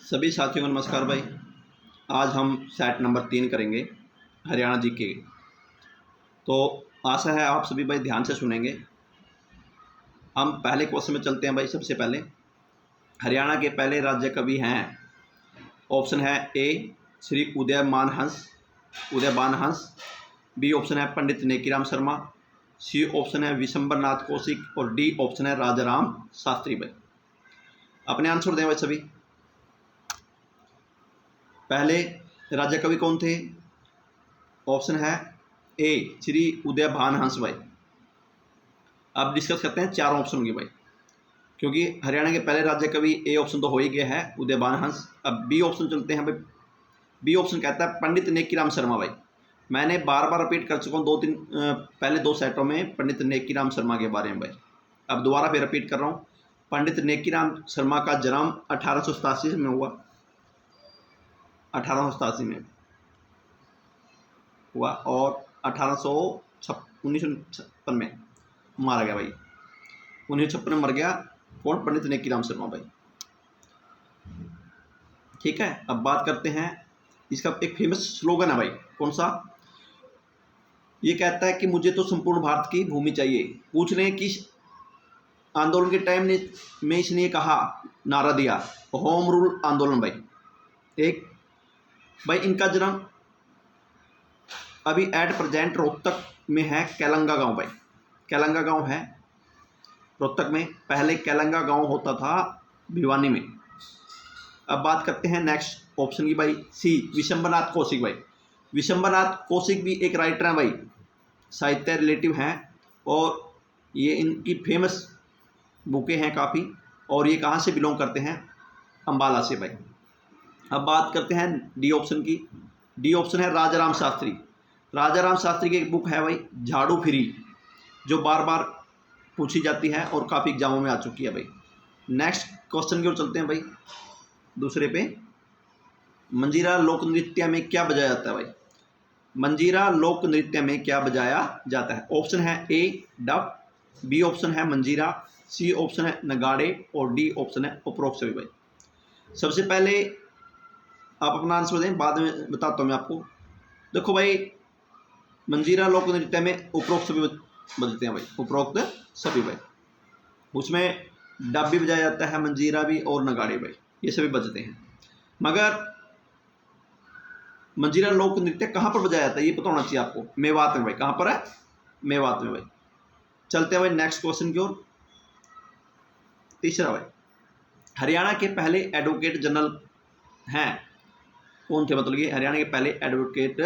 सभी साथियों को नमस्कार भाई। आज हम सेट नंबर 3 करेंगे हरियाणा जी के। तो आशा है आप सभी भाई ध्यान से सुनेंगे। हम पहले क्वेश्चन में चलते हैं भाई। सबसे पहले हरियाणा के पहले राज्य कवि हैं। ऑप्शन है ए श्री उदयमान हंस, बी ऑप्शन है पंडित नेकीराम शर्मा, सी ऑप्शन है विशंबरनाथ कौशिक और डी ऑप्शन है राजाराम शास्त्री। भाई अपने आंसर दें भाई सभी। पहले राज्य कवि कौन थे? ऑप्शन है ए श्री उदयभान हंस। भाई अब डिस्कस करते हैं चारों ऑप्शन की भाई, क्योंकि हरियाणा के पहले राज्य कवि ए ऑप्शन तो हो ही गया है, उदयभान हंस। अब बी ऑप्शन चलते हैं भाई। बी ऑप्शन कहता है पंडित नेकीराम शर्मा। भाई मैंने बार बार रिपीट कर चुका हूँ पहले दो सेटों में पंडित नेकीराम शर्मा के बारे में भाई। अब दोबारा फिर रिपीट कर रहा हूँ। पंडित नेकीराम शर्मा का जन्म 1887 में हुआ। 1887 में हुआ और 1956 में मारा गया भाई। 1956 में मर गया कौन? पंडित नेकीराम शर्मा भाई। ठीक है, अब बात करते हैं इसका एक फेमस स्लोगन है भाई। कौन सा? ये कहता है कि मुझे तो संपूर्ण भारत की भूमि चाहिए। पूछ रहे हैं किस आंदोलन के टाइम में इसने कहा, नारा दिया? होम रूल आंदोलन भाई। एक भाई इनका जन्म अभी एट प्रेजेंट रोहतक में है, कैलंगा गांव भाई। कैलंगा गांव है रोहतक में। पहले कैलंगा गांव होता था भिवानी में। अब बात करते हैं नेक्स्ट ऑप्शन की भाई, सी विशंबरनाथ कौशिक। भाई विशंबरनाथ कौशिक भी एक राइटर हैं भाई, साहित्य रिलेटिव हैं और ये इनकी फेमस बुकें हैं काफ़ी। और ये कहाँ से बिलोंग करते हैं? अम्बाला से भाई। अब बात करते हैं डी ऑप्शन की। डी ऑप्शन है राजाराम शास्त्री। राजाराम शास्त्री की एक बुक है भाई, झाड़ू फिरी, जो बार बार पूछी जाती है और काफ़ी एग्जामों में आ चुकी है भाई। नेक्स्ट क्वेश्चन की ओर चलते हैं भाई। दूसरे पे, मंजीरा लोक नृत्य में क्या बजाया जाता है भाई? मंजीरा लोक नृत्य में क्या बजाया जाता है? ऑप्शन है ए डफ, बी ऑप्शन है मंजीरा, सी ऑप्शन है नगाड़े और डी ऑप्शन है उपरोक्त सभी। भाई सबसे पहले आप अपना आंसर दें, बाद में बताता हूँ मैं आपको। देखो भाई, मंजीरा लोक नृत्य में उपरोक्त सभी बजते हैं भाई। उपरोक्त सभी भाई, उसमें डब भी बजाया जाता है, मंजीरा भी और नगाड़े भाई, ये सभी बजते हैं। मगर मंजीरा लोक नृत्य कहाँ पर बजाया जाता है ये पता होना चाहिए आपको। मेवात में भाई। कहाँ पर है? मेवात में भाई। चलते हैं भाई नेक्स्ट क्वेश्चन की ओर। तीसरा भाई, हरियाणा के पहले एडवोकेट जनरल हैं कौन थे? मतलब कि हरियाणा के पहले एडवोकेट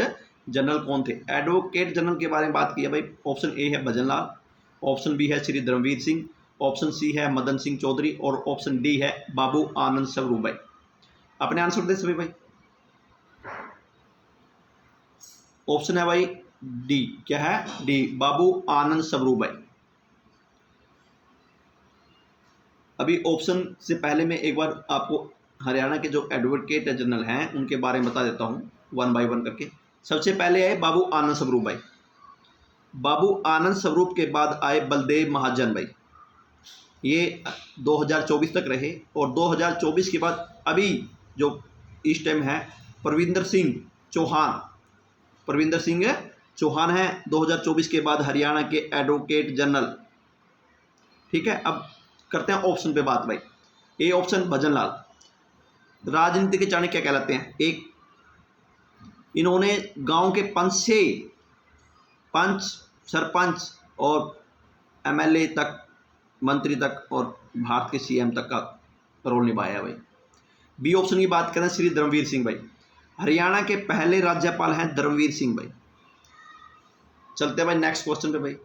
जनरल कौन थे? एडवोकेट जनरल के बारे में बात की है भाई। ऑप्शन ए है भजनलाल, ऑप्शन बी है श्री धर्मवीर सिंह, ऑप्शन सी है मदन सिंह चौधरी और ऑप्शन डी है बाबू आनंद स्वरूप। भाई अपने आंसर दे सभी भाई। ऑप्शन है भाई डी। क्या है? डी, बाबू आनंद स्वरूप। भाई अभी ऑप्शन से पहले मैं एक बार आपको हरियाणा के जो एडवोकेट जनरल हैं उनके बारे में बता देता हूँ वन बाय वन करके। सबसे पहले आए बाबू आनंद स्वरूप। भाई बाबू आनंद स्वरूप के बाद आए बलदेव महाजन। भाई ये 2024 तक रहे और 2024 के बाद अभी जो इस टाइम है परविंदर सिंह चौहान। परविंदर सिंह चौहान है 2024 के बाद हरियाणा के एडवोकेट जनरल। ठीक है, अब करते हैं ऑप्शन पे बात भाई। A option Bhajanlal. राजनीति के चाणक्य कहलाते हैं। एक, इन्होंने गांव के पंच सरपंच और एमएलए तक, मंत्री तक और भारत के सीएम तक का रोल निभाया है भाई। बी ऑप्शन की बात करें, श्री धर्मवीर सिंह। भाई हरियाणा के पहले राज्यपाल हैं धर्मवीर सिंह। भाई चलते हैं भाई नेक्स्ट क्वेश्चन पे भाई।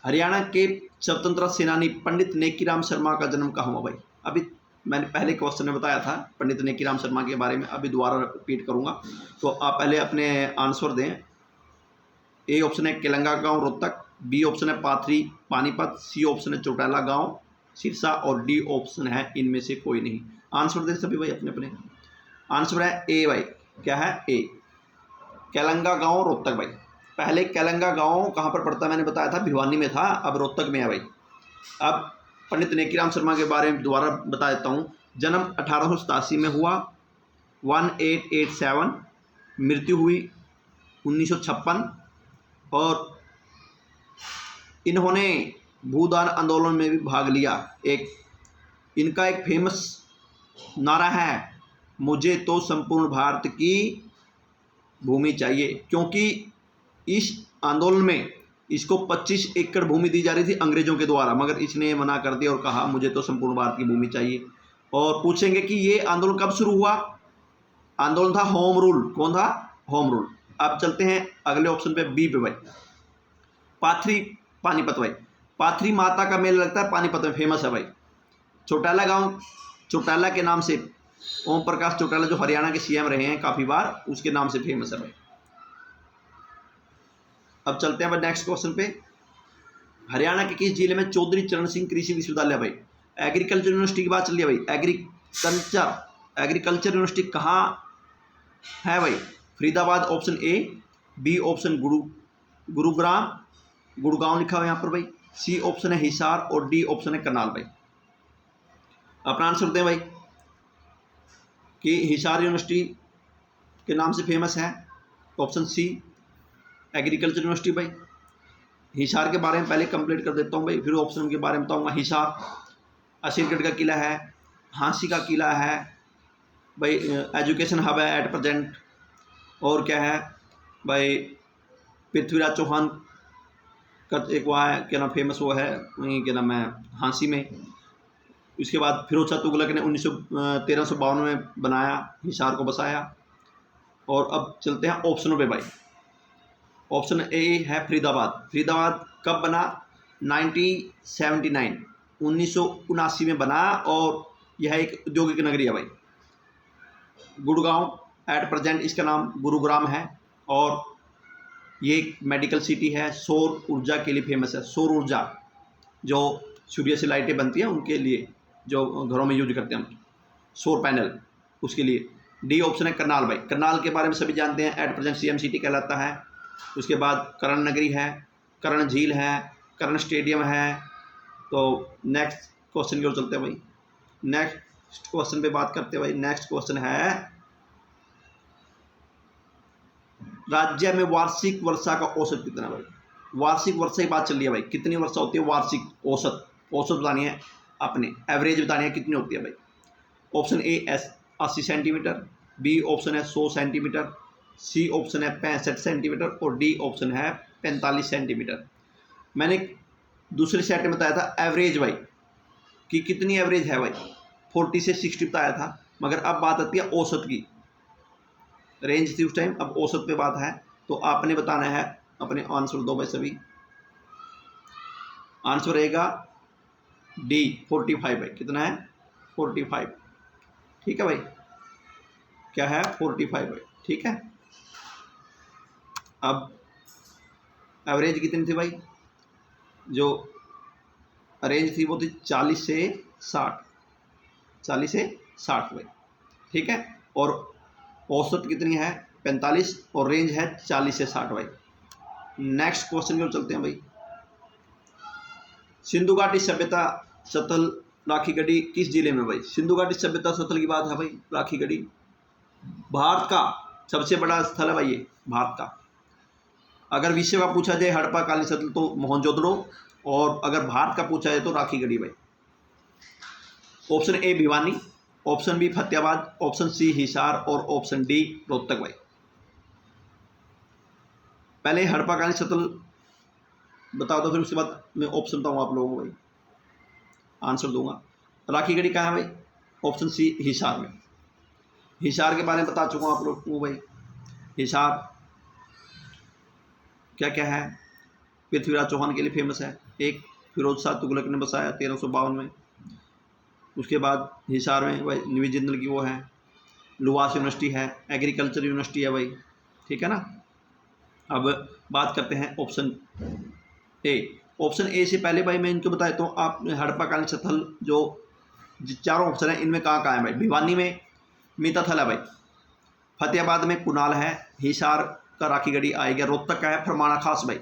हरियाणा के स्वतंत्रता सेनानी पंडित नेकीराम शर्मा का जन्म कहाँ हुआ? भाई अभी मैंने पहले क्वेश्चन में बताया था पंडित नेकीराम शर्मा के बारे में, अभी दोबारा रिपीट करूंगा, तो आप पहले अपने आंसर दें। ए ऑप्शन है केलंगा गांव रोहतक, बी ऑप्शन है पाथरी पानीपत, सी ऑप्शन है चौटाला गांव सिरसा और डी ऑप्शन है इनमें से कोई नहीं। आंसर दें सभी भाई अपने अपने। आंसर है ए भाई। क्या है? ए, केलंगा गांव रोहतक। भाई पहले केलंगा गांव कहाँ पर पड़ता है मैंने बताया था, भिवानी में था, अब रोहतक में है भाई। अब पंडित नेकीराम शर्मा के बारे में दोबारा बता देता हूँ। जन्म 1887 में हुआ, 1887, मृत्यु हुई 1956। और इन्होंने भूदान आंदोलन में भी भाग लिया। इनका एक फेमस नारा है, मुझे तो संपूर्ण भारत की भूमि चाहिए, क्योंकि इस आंदोलन में इसको 25 एकड़ भूमि दी जा रही थी अंग्रेजों के द्वारा, मगर इसने मना कर दिया और कहा मुझे तो संपूर्ण भारत की भूमि चाहिए। और पूछेंगे कि ये आंदोलन कब शुरू हुआ? आंदोलन था होम रूल। कौन था? Home rule. अब चलते हैं अगले ऑप्शन पे, बी पे भाई, पाथरी पानीपत भाई। पाथरी माता का मेला लगता है पानीपत में, फेमस है भाई। चौटाला गांव, चौटाला के नाम से, ओम प्रकाश चौटाला जो हरियाणा के सीएम रहे हैं काफ़ी बार, उसके नाम से फेमस है भाई। अब चलते हैं भाई नेक्स्ट क्वेश्चन पे। हरियाणा के किस जिले में चौधरी चरण सिंह कृषि विश्वविद्यालय भाई? एग्रीकल्चर यूनिवर्सिटी की बात चल रही है भाई। एग्रीकल्चर यूनिवर्सिटी कहाँ है भाई? Faridabad option A, B option Gurugram, Gurgaon लिखा हुआ यहाँ पर भाई, सी ऑप्शन है हिसार और डी ऑप्शन है करनाल भाई। अपना आंसर दें भाई कि हिसार यूनिवर्सिटी के नाम से फेमस है, ऑप्शन सी एग्रीकल्चर यूनिवर्सिटी भाई। हिसार के बारे में पहले कंप्लीट कर देता हूँ भाई, फिर ऑप्शन के बारे में बताऊँगा। हिसार असीरगढ़ का किला है, झांसी का किला है भाई, एजुकेशन हब है एट प्रेजेंट। और क्या है भाई, पृथ्वीराज चौहान का एक वहाँ है, क्या नाम फेमस वो है, वहीं क्या नाम है, झांसी में। इसके बाद फिरोज शाह तुगलक ने 1352 में बनाया, हिसार को बसाया। और अब चलते हैं ऑप्शनों पे भाई। ऑप्शन ए है फरीदाबाद। फरीदाबाद कब बना? 1979, 1979 में बना, और यह एक औद्योगिक नगरी है भाई। गुड़गांव एट प्रेजेंट इसका नाम गुरुग्राम है, और ये एक मेडिकल सिटी है, सौर ऊर्जा के लिए फेमस है। सौर ऊर्जा जो सूर्य से लाइटें बनती हैं उनके लिए, जो घरों में यूज करते हैं हम, सौर पैनल, उसके लिए। डी ऑप्शन है करनाल भाई। करनाल के बारे में सभी जानते हैं, एट प्रेजेंट सीएम सिटी कहलाता है। उसके बाद कर्ण नगरी है, कर्ण झील है, कर्ण स्टेडियम है। तो नेक्स्ट क्वेश्चन की ओर चलते हैं भाई। नेक्स्ट क्वेश्चन पे बात करते हैं भाई। नेक्स्ट क्वेश्चन है, राज्य में वार्षिक वर्षा का औसत कितना भाई? वार्षिक वर्षा की बात चल रही है भाई, कितनी वर्षा होती है वार्षिक? औसत बतानी है, अपने एवरेज बतानी है कितनी होती है भाई। Option A 80 centimetre, B option है 100 सेंटीमीटर, सी ऑप्शन है 65 सेंटीमीटर और डी ऑप्शन है 45 सेंटीमीटर। मैंने दूसरे सेट में बताया था एवरेज भाई, कि कितनी एवरेज है भाई, 40 से 60 बताया था, मगर अब बात आती है औसत की। रेंज थी उस टाइम, अब औसत पे बात है। तो आपने बताना है, अपने आंसर दो भाई सभी। आंसर रहेगा डी 45 भाई। कितना है? 45। ठीक है भाई, क्या है? 45 भाई। ठीक है, अब एवरेज कितनी थी भाई? जो रेंज थी वो थी 40 से 60, 40 से 60 भाई। ठीक है, और औसत कितनी है? 45, और रेंज है 40 से 60 भाई। नेक्स्ट क्वेश्चन की ओर चलते हैं भाई। सिंधु घाटी सभ्यता स्थल राखीगढ़ी किस जिले में भाई? सिंधु घाटी सभ्यता स्थल की बात है भाई, राखीगढ़ी भारत का सबसे बड़ा स्थल है भाई ये, भारत का। अगर विश्व का पूछा जाए हड़प्पा कालीन स्थल तो मोहनजोदड़ो, और अगर भारत का पूछा जाए तो राखीगढ़ी भाई। Option A Bhiwani, option B Fatehabad, option C Hisar और ऑप्शन डी रोहतक भाई। पहले हड़प्पा कालीन स्थल बता दो, फिर उसके बाद मैं ऑप्शन बताऊंगा आप लोगों को भाई, आंसर दूंगा। राखीगढ़ी कहाँ है भाई? ऑप्शन सी हिसार में। हिसार के बारे में बता चुका हूँ आप लोग को भाई। हिसार क्या क्या है? पृथ्वीराज चौहान के लिए फेमस है, एक फिरोज शाह तुगलक ने बसाया 1352 में। उसके बाद हिसार में भाई निवी जिंदल की वो है, लुवास यूनिवर्सिटी है, एग्रीकल्चर यूनिवर्सिटी है भाई। ठीक है ना। अब बात करते हैं ऑप्शन ए। ऑप्शन ए से पहले भाई मैं इनको बता देता हूँ, आप हड़प्पा कालीन स्थल जो चारों ऑप्शन है इनमें कहाँ कहाँ है भाई? भिवानी में मीताथल है भाई, फतेहाबाद में कुनाल है, हिसार का राखीगढ़ी आएगा, रोहतक का है फरमाना खास भाई।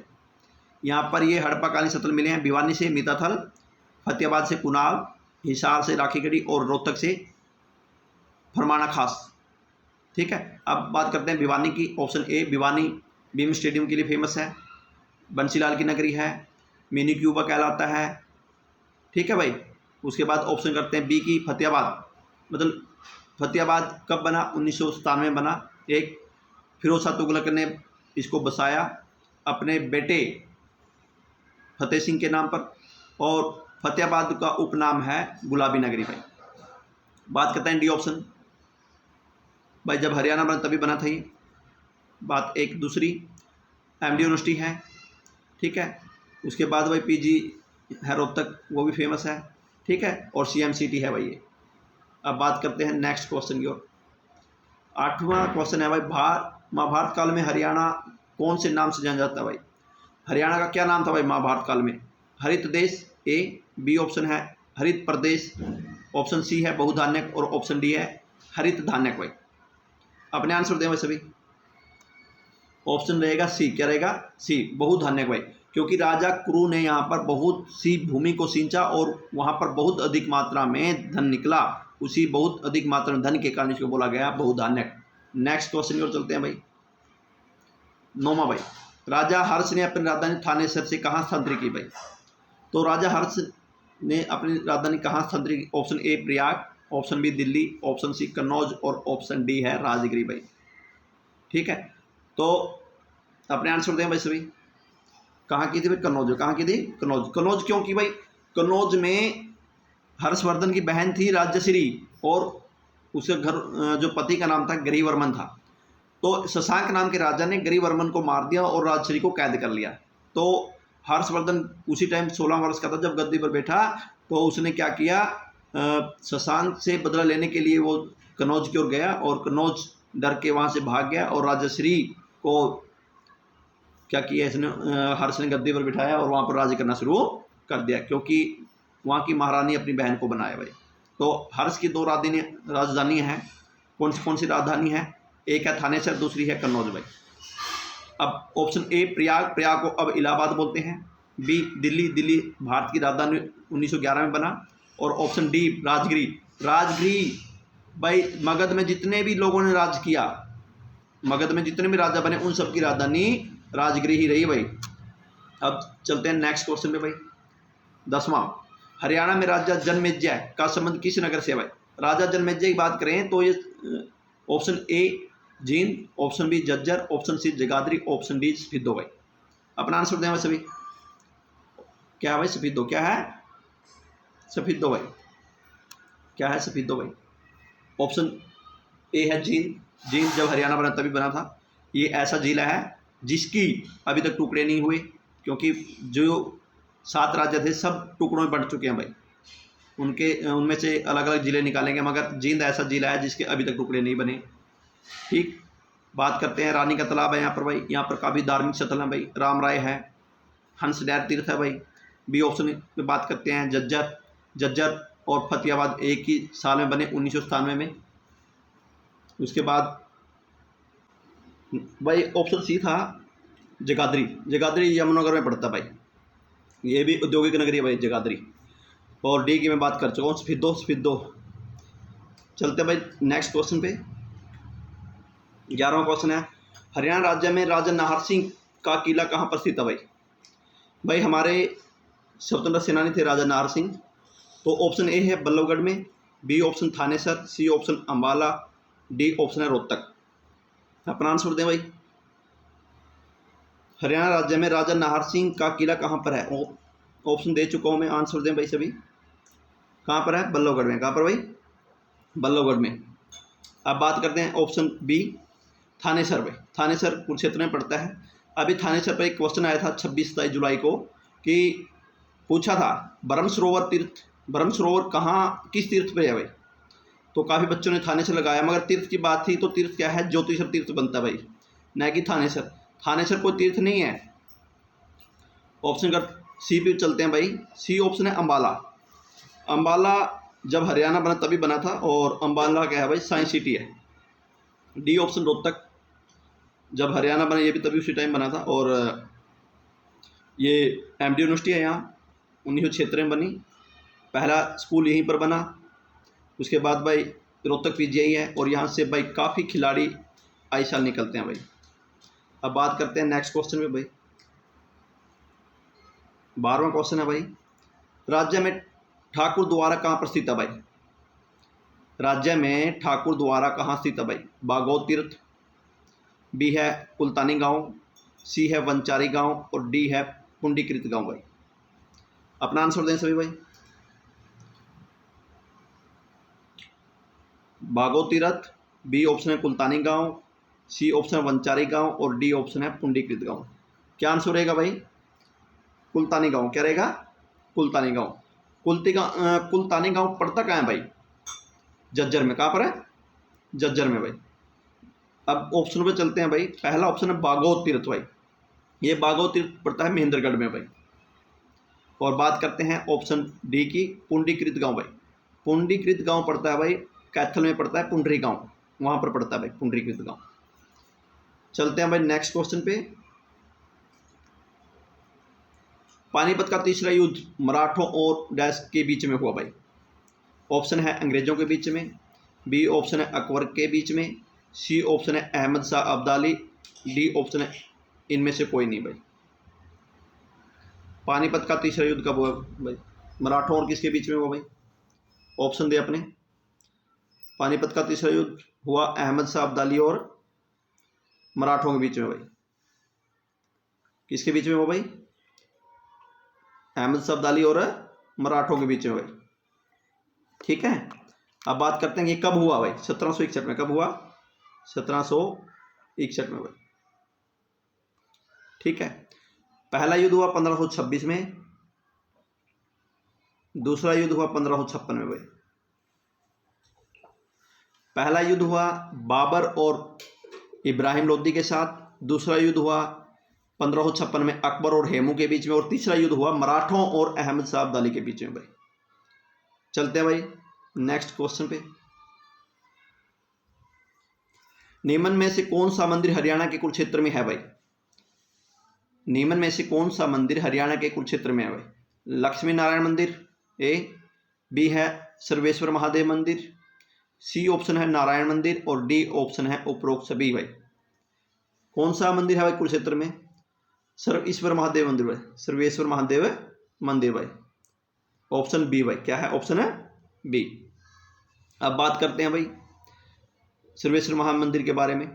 यहाँ पर ये हड़प्पा कालीन स्थल मिले हैं, भिवानी से मीताथल, फतेहाबाद से कुनाल, हिसार से राखीगढ़ी और रोहतक से फरमाना खास। ठीक है, अब बात करते हैं भिवानी की। Option A, Bhiwani Bhim stadium के लिए फेमस है, बंसीलाल की नगरी है, मिनी क्यूबा कहलाता है। ठीक है भाई। उसके बाद ऑप्शन करते हैं बी की, फतेहाबाद। मतलब फतेहाबाद कब बना? 1997 में बना। एक, फिरोज शाह तुगलक ने इसको बसाया अपने बेटे फतेह सिंह के नाम पर, और फतेहाबाद का उपनाम है गुलाबी नगरी भाई। बात करते हैं डी ऑप्शन भाई, जब हरियाणा बना तभी बना था ये। बात एक। दूसरी, एमडी यूनिवर्सिटी है। ठीक है। उसके बाद भाई पीजी है रोहतक, वो भी फेमस है। ठीक है, और सीएमसीटी है भाई ये। अब बात करते हैं नेक्स्ट क्वेश्चन की ओर। 8वां क्वेश्चन है भाई, महाभारत काल में हरियाणा कौन से नाम से जाना जाता है भाई? हरियाणा का क्या नाम था भाई महाभारत काल में? हरित देश ए, बी ऑप्शन है हरित प्रदेश, ऑप्शन सी है बहुधान्यक, और ऑप्शन डी है हरित धान्यक भाई। अपने आंसर दें भाई सभी। ऑप्शन रहेगा सी। क्या रहेगा? सी, बहुधान्यक भाई। क्योंकि राजा क्रू ने यहाँ पर बहुत सी भूमि को सींचा और वहाँ पर बहुत अधिक मात्रा में धन निकला। उसी बहुत अधिक मात्रा में धन के कारण इसको बोला गया बहुधान्यक। नेक्स्ट क्वेश्चन की ओर चलते हैं भाई। 9वां भाई, राजा हर्ष ने अपनी राजधानी थानेसर से कहाँ स्थानांतरित की भाई? तो राजा हर्ष ने अपनी राजधानी कहाँ स्थानांतरित की? Option A Prayag, option B Delhi, option C Kannauj, और ऑप्शन डी है राजगिरी भाई। ठीक है, तो अपने आंसर दें भाई सभी। कहाँ की थी भाई? कन्नौज। कहाँ की थी? कन्नौज। कन्नौज क्यों की भाई? कन्नौज में हर्षवर्धन की बहन थी राज्यश्री, और उसके घर जो पति का नाम था गिरिवर्मन था। तो शशांक नाम के राजा ने गिरिवर्मन को मार दिया और राजश्री को कैद कर लिया। तो हर्षवर्धन उसी टाइम 16 वर्ष का था जब गद्दी पर बैठा। तो उसने क्या किया, शशांक से बदला लेने के लिए वो कन्नौज की ओर गया, और कन्नौज डर के वहाँ से भाग गया, और राजश्री को क्या किया इसने, हर्ष ने गद्दी पर बिठाया और वहाँ पर राज करना शुरू कर दिया, क्योंकि वहाँ की महारानी अपनी बहन को बनाया भाई। तो हर्ष की 2 राजधानी हैं। कौन सी राजधानी है? एक है थानेसर, दूसरी है कन्नौज भाई। अब ऑप्शन ए प्रयाग को अब इलाहाबाद बोलते हैं। बी दिल्ली भारत की राजधानी 1911 में बना। और ऑप्शन डी राजगिरी भाई, मगध में जितने भी लोगों ने राज किया, मगध में जितने भी राजा बने, उन सब की राजधानी राजगिरी ही रही भाई। अब चलते हैं नेक्स्ट क्वेश्चन पे भाई। 10वां, हरियाणा में राजा जनमेजय का संबंध किस नगर से है भाई? राजा जनमेजय की बात करें तो ये option A Jind, option B Jhajjar, option C Jagadhri, option D Safidon भाई। अपना आंसर दें भाई सभी। क्या भाई? सफीदो। क्या है? सफीदो भाई। क्या है? सफीदो भाई। ऑप्शन ए है जींद जब हरियाणा बना तभी बना था। ये ऐसा जिला है जिसकी अभी तक टुकड़े नहीं हुए, क्योंकि जो 7 राज्य थे सब टुकड़ों में बंट चुके हैं भाई। उनमें से अलग अलग ज़िले निकालेंगे, मगर जींद ऐसा जिला है जिसके अभी तक टुकड़े नहीं बने। ठीक। बात करते हैं रानी का तालाब है यहाँ पर भाई। यहाँ पर काफ़ी धार्मिक स्थल है भाई। राम राय है, हंस डैर तीर्थ है भाई। बी ऑप्शन पे बात करते हैं जज्जर और फतेहाबाद एक ही साल में बने, 1997 में। उसके बाद भाई ऑप्शन सी था जगाधरी यमुनानगर में पड़ता भाई। ये भी औद्योगिक नगरी है भाई जगाधरी। और डी की मैं बात कर चुका हूँ, सफीदो। चलते भाई नेक्स्ट क्वेश्चन पे। 11वां क्वेश्चन है, हरियाणा राज्य में राजा नाहर सिंह का किला कहाँ पर स्थित है भाई? हमारे स्वतंत्रता सेनानी थे राजा नाहर सिंह। तो ऑप्शन ए है बल्लभगढ़ में, B option Thanesar, C option Ambala, D option है रोहतक। अपना आंसर दें भाई। हरियाणा राज्य में राजा नाहर सिंह का किला कहाँ पर है? ऑप्शन दे चुका हूँ मैं, आंसर दें भाई सभी। कहाँ पर है? बल्लभगढ़ में। कहाँ पर भाई? बल्लभगढ़ में। अब बात करते हैं ऑप्शन बी थानेसर भाई। थानेसर कुरुक्षेत्र में पड़ता है। अभी थानेसर पर एक क्वेश्चन आया था 26-27 जुलाई को, कि पूछा था ब्रह्म सरोवर कहाँ, किस तीर्थ पे है भाई? तो काफ़ी बच्चों ने थानेसर लगाया, मगर तीर्थ की बात थी तो तीर्थ क्या है? ज्योतिषर तीर्थ बनता है भाई, न कि थानेसर कोई तीर्थ नहीं है। ऑप्शन कर सी पे चलते हैं भाई। सी ऑप्शन है अम्बाला जब हरियाणा बना तभी बना था, और अम्बाला क्या है भाई? साइंस सिटी है। डी ऑप्शन रोहतक जब हरियाणा बना, ये भी तभी उसी टाइम बना था। और ये एमडी यूनिवर्सिटी है यहाँ, 1976 में बनी। पहला स्कूल यहीं पर बना। उसके बाद भाई रोहतक पीजीआई है, और यहाँ से भाई काफ़ी खिलाड़ी आए साल निकलते हैं भाई। अब बात करते हैं नेक्स्ट क्वेश्चन में भाई। 12वां क्वेश्चन है भाई, राज्य में ठाकुर द्वारा कहाँ पर स्थित है भाई? राज्य में ठाकुर द्वारा कहाँ स्थित है भाई? बागोद तीर्थ, बी है कुलतानी गांव, सी है वंचारी गांव, और डी है पुंडीकृत गांव भाई। अपना आंसर दें सभी भाई। बागोद तीर्थ, बी ऑप्शन है कुलतानी गांव, सी ऑप्शन है वंचारी गांव, और डी ऑप्शन है पुंडीकृत गांव। क्या आंसर रहेगा भाई? कुलतानी गांव। क्या रहेगा? कुलतानी गांव। कुलतानी गांव पड़ता कहाँ है भाई? झज्जर में। कहाँ पर है? झज्जर में भाई। अब ऑप्शन पे चलते हैं भाई। पहला ऑप्शन है बागोद तीर्थ भाई, ये बागोद तीर्थ पड़ता है महेंद्रगढ़ में भाई। और बात करते हैं ऑप्शन डी की, पुंडीकृत गांव भाई। पुंडीकृत गांव पड़ता है भाई कैथल में, पड़ता है पुंडरी गांव, वहां पर पड़ता है भाई पुंडरीकृत गांव। चलते हैं भाई नेक्स्ट क्वेश्चन पे। पानीपत का तीसरा युद्ध मराठों और डैश के बीच में हुआ भाई? ऑप्शन है अंग्रेजों के बीच में, बी ऑप्शन है अकबर के बीच में, सी ऑप्शन है अहमद शाह अब्दाली, डी ऑप्शन है इनमें से कोई नहीं भाई। पानीपत का तीसरा युद्ध कब हुआ भाई? मराठों और किसके बीच में हुआ भाई? ऑप्शन दे अपने। पानीपत का तीसरा युद्ध हुआ अहमद शाह अब्दाली और मराठों के बीच में भाई। किसके बीच में हुआ भाई? अहमद शाह अब्दाली और मराठों के बीच में भाई। ठीक है, अब बात करते हैं कि कब हुआ भाई? 1761 में। कब हुआ? 1761 में भाई। ठीक है, पहला युद्ध हुआ 1526 में, दूसरा युद्ध हुआ 1556 में भाई। पहला युद्ध हुआ बाबर और इब्राहिम लोदी के साथ, दूसरा युद्ध हुआ 1556 में अकबर और हेमू के बीच में, और तीसरा युद्ध हुआ मराठों और अहमद शाह अब्दाली के बीच में भाई। चलते हैं भाई नेक्स्ट क्वेश्चन पे। निम्न में से कौन सा मंदिर हरियाणा के कुरुक्षेत्र में है भाई? निम्न में से कौन सा मंदिर हरियाणा के कुरुक्षेत्र में है भाई? लक्ष्मी नारायण मंदिर ए, बी है सर्वेश्वर महादेव मंदिर, सी ऑप्शन है नारायण मंदिर, और डी ऑप्शन है उपरोक्त सभी भाई। कौन सा मंदिर है भाई कुरुक्षेत्र में? सर्वेश्वर महादेव मंदिर भाई, सर्वेश्वर महादेव मंदिर भाई। ऑप्शन बी भाई। क्या है? ऑप्शन है बी। अब बात करते हैं भाई सर्वेश्वर महादेव मंदिर के बारे में।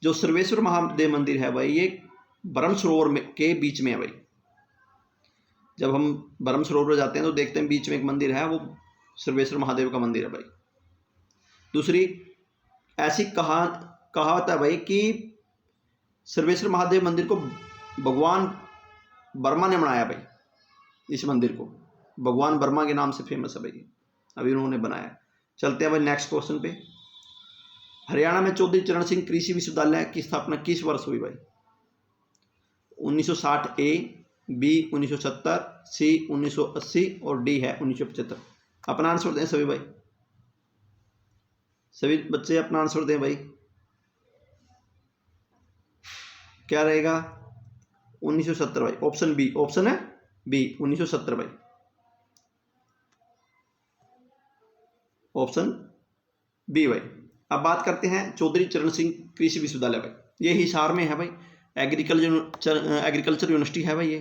जो सर्वेश्वर महादेव मंदिर है भाई, ये ब्रह्म सरोवर के बीच में है भाई। जब हम ब्रह्म सरोवर जाते हैं तो देखते हैं बीच में एक मंदिर है, वो सर्वेश्वर महादेव का मंदिर है भाई। दूसरी ऐसी कहावत है भाई कि सर्वेश्वर महादेव मंदिर को भगवान वर्मा ने बनाया भाई। इस मंदिर को भगवान वर्मा के नाम से फेमस है भाई, अभी उन्होंने बनाया। चलते हैं भाई नेक्स्ट क्वेश्चन पे। हरियाणा में चौधरी चरण सिंह कृषि विश्वविद्यालय की स्थापना किस वर्ष हुई भाई? 1960 ए, बी 1970, सी 1980, और डी है 1975। अपना आंसर दें सभी भाई। सभी बच्चे अपना आंसर दें भाई। क्या रहेगा? 1970 भाई। Option B. ऑप्शन है बी 1970 भाई। ऑप्शन बी भाई। अब बात करते हैं चौधरी चरण सिंह कृषि विश्वविद्यालय भाई। ये हिसार में है भाई, एग्रीकल्चर यूनिवर्सिटी है भाई ये।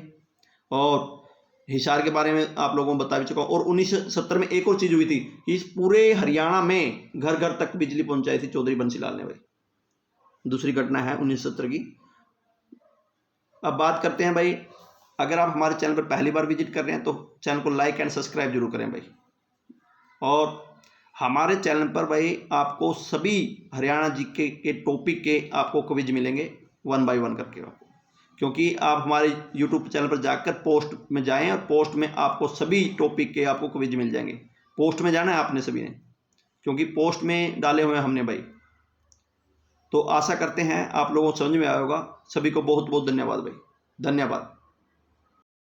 और हिसार के बारे में आप लोगों को बता भी चुका हूँ। और 1970 में एक और चीज़ हुई थी, इस पूरे हरियाणा में घर घर तक बिजली पहुंचाई थी चौधरी बंसीलाल ने भाई। दूसरी घटना है 1970 की। अब बात करते हैं भाई, अगर आप हमारे चैनल पर पहली बार विजिट कर रहे हैं तो चैनल को लाइक एंड सब्सक्राइब जरूर करें भाई। और हमारे चैनल पर भाई आपको सभी हरियाणा जीके के टॉपिक के आपको क्विज मिलेंगे 1 बाय 1 करके आपको, क्योंकि आप हमारे यूट्यूब चैनल पर जाकर पोस्ट में जाएं और पोस्ट में आपको सभी टॉपिक के आपको क्विज मिल जाएंगे। पोस्ट में जाना है आपने सभी ने, क्योंकि पोस्ट में डाले हुए हैं हमने भाई। तो आशा करते हैं आप लोगों को समझ में आया होगा। सभी को बहुत बहुत धन्यवाद भाई। धन्यवाद।